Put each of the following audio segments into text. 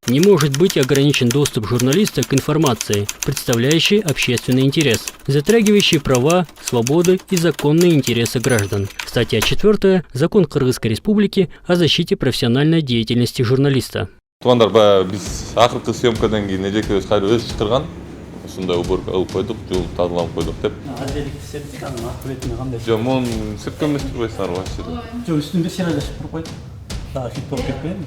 Не может быть ограничен доступ журналиста к информации, представляющей общественный интерес, затрагивающей права, свободы и законные интересы граждан. Статья 4. Закон Кыргызской Республики о защите профессиональной деятельности журналиста. Туугандар, баягы биз акыркы съемкадан кийин эжекебиз кайра өз чыгарган ушундай уборка кылып койдук, жуулуп тазаланып койдук деп. Азеликти септик, анын акыбетине кандай? Жок, муну сепке эмес турбайсыңарбы вообще? Жок, үстүндө сералешип туруп койду. Дагы хит болуп кетпейби?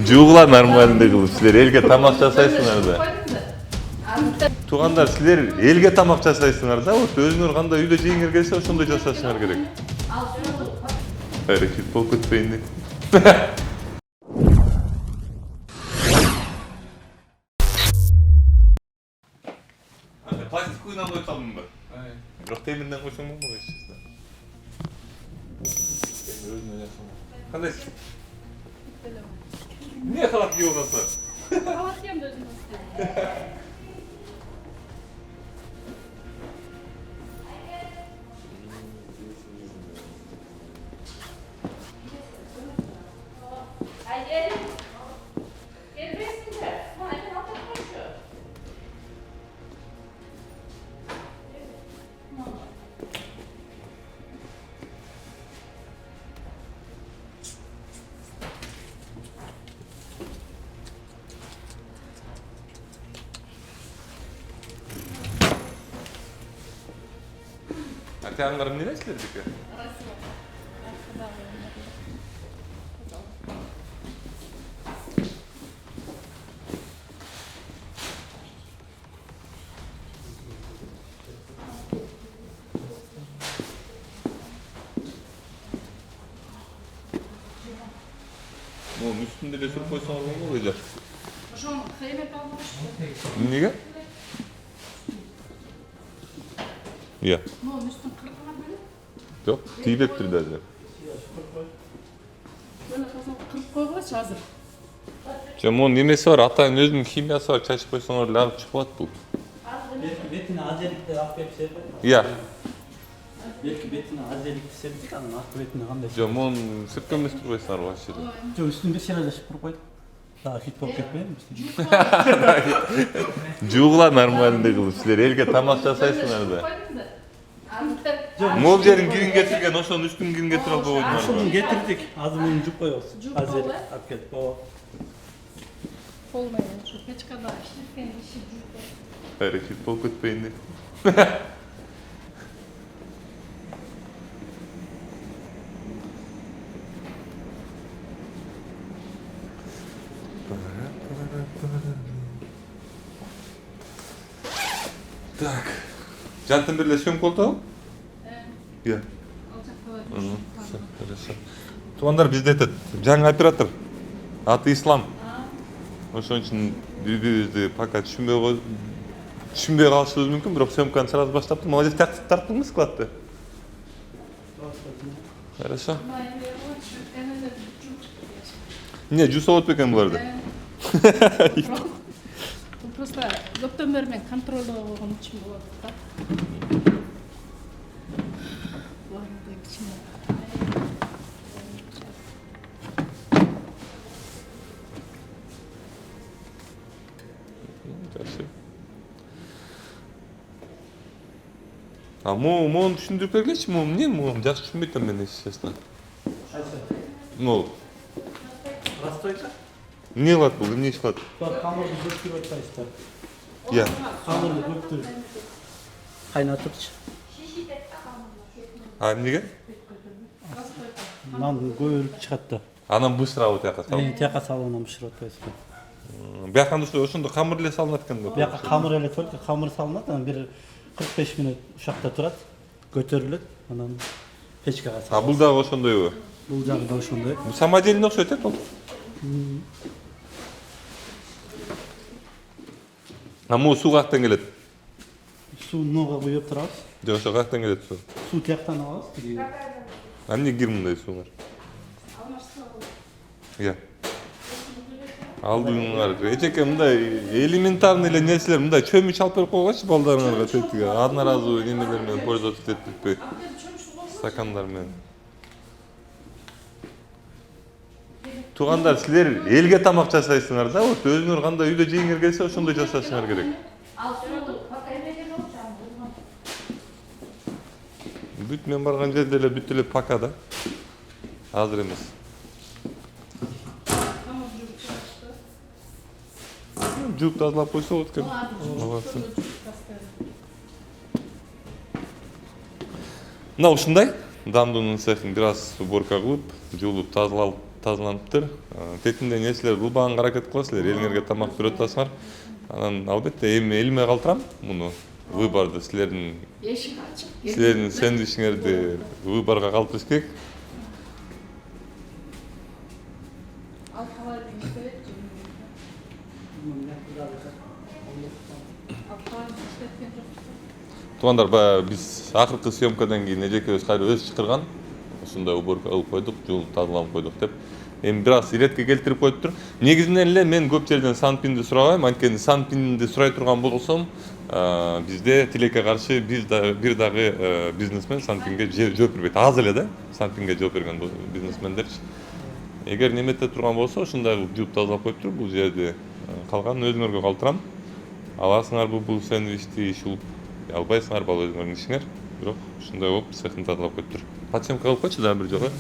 Жуугула нормальный кылып, силер элге тамак жасайсыңар да. Туугандар, силер элге тамак жасайсыңар да, вот өзүңөр кандай үйдө жегиңер келсе ошондой жасашыңар керек. Кайра хит болуп кетпейин деп. Пластик куйнан коюп салдым ба? Бирок темирден койсоң болбойт, честно. Кандайсың? Эмне халат кийип аласың? Халат кийем да өзүм басып. Ата-аналар эмне дейсиздер бике? Мунун үстүндө эле сүрүп койсоңор болбойбу эле? Ошону хемет албаш. Эмнеге? Иә. Мунун үстүн кыркыган беле? Жок, тийбептир даже. Мына казан кыркып койгулачы азыр. Жок, мунун немеси бар, атайын өзүнүн химиясы бар, чачып койсоңор эле агып чыгып калат бул. Бетине азеликти алып келип серпет. Иә. Белки бетине азеликти септик, анын акыбетине кандай? Жок, муну сепке эмес турбайсыңарбы вообще? Жок, үстүндө сералешип туруп койду. Дагы хит болуп кетпейби? Жуугула нормальный кылып, силер элге тамак жасайсыңар да. Могул жерин кирин кетирген, ошонун үстүн кирин кетире албай Ошону койдуңарбы? кетирдик. Азыр муну жууп коебуз. Жууп Азелик коебуз, алып келип. Ооба. Болмай, ушу печкада иштеткен иши жууп. Кайра хит болуп кетпейин деп. Так. Жантын берле сөйм колтабы? Иә. Хорошо. Туугандар, бизде айтат, жаңы оператор. Аты Ислам. Ошон үчүн бири-бирибизди пока түшүнбөй калышыбыз мүмкүн, бирок съемканы сразу баштаптыр. Молодец, тарттыңбы складты? Хорошо. Не, жуса болот бекен буларды? Просто көптөн бери мен контролдо болгон үчүн болот да. А муну түшүндүрүп бергилечи, муну эмне? Муну жакшы түшүнбөйт элем мен, если честно. Ну, Расстойка? эмне кылат бул? Эмне иш кылат? Камырды көктүрүп атпайсыздар. Иә. Камырды көктүрүп кайнатыпчы. А эмнеге? Нан көбүрүп чыгат да. Анан быстро абы тияка салып. Тияка салып анан бышырып атпайсыздар. Бияка ошондо камыр эле салынат экен да. Бияка камыр эле только камыр салынат, анан бир 45 мүнөт ушакта турат, көтөрүлөт, анан печкага салат. А бул дагы ошондойбу? Бул жагы да ошондой. Бул самодельный окшойт бул. А муну суу каяктан келет? Суу нуга куюп турабыз. Жок, ошо каяктан келет суу? Суу тияктан алабыз. А эмне кир мындай сууңар? Иә. Алдыңар. Эчеке мындай элементарный эле нерселер, мындай чөмүч алып берип койгойчу балдарыңарга тетиге. Одноразовый немелер менен пользоваться этпей. стакандар менен. Туугандар, силер элге тамак жасайсыңар да, вот өзүңөр кандай үйдө жегиңер келсе ошондой жасашыңар керек. Бүт мен барган жерде эле бүт эле пока да. Азыр эмес. Жууп тазалап койсо болот экен. Мына ушундай дамдуунун цехин бир аз уборка кылып, жуулуп тазаланыптыр. Кетинде нерселер кылбаганга аракет кыласыздар, элиңерге тамак берип атасыңар. Анан албетте эми элиме калтырам муну выборду силердин сэндвичиңерди выборго калтырыш керек. Туугандар, баягы биз акыркы съемкадан кийин эжекебиз кайра өзү чакырган. Ушундай уборка кылып койдук, жуулуп тазалап койдук деп. Эми бир аз иретке келтирип коюптур. Негизинен эле мен көп жерден санпинди сурабайм, анткени санпинди сурай турган болсом, бизде тилекке каршы бир дагы бизнесмен санпинге жооп бербейт. Аз эле да, санпинге жооп берген бизнесмендерчи. Эгер немете турган болсо, ушундай жууп тазалап коюптур. Бул жерди калганын өзүңөргө калтырам. Аласыңарбы бул сэндвичти ишулуп, албайсыңарбы ал өзүңөрдүн ишиңер. Бирок ушундай болуп цехин тазалап коюптур. Подсъемка кылып койчу дагы бир жолу.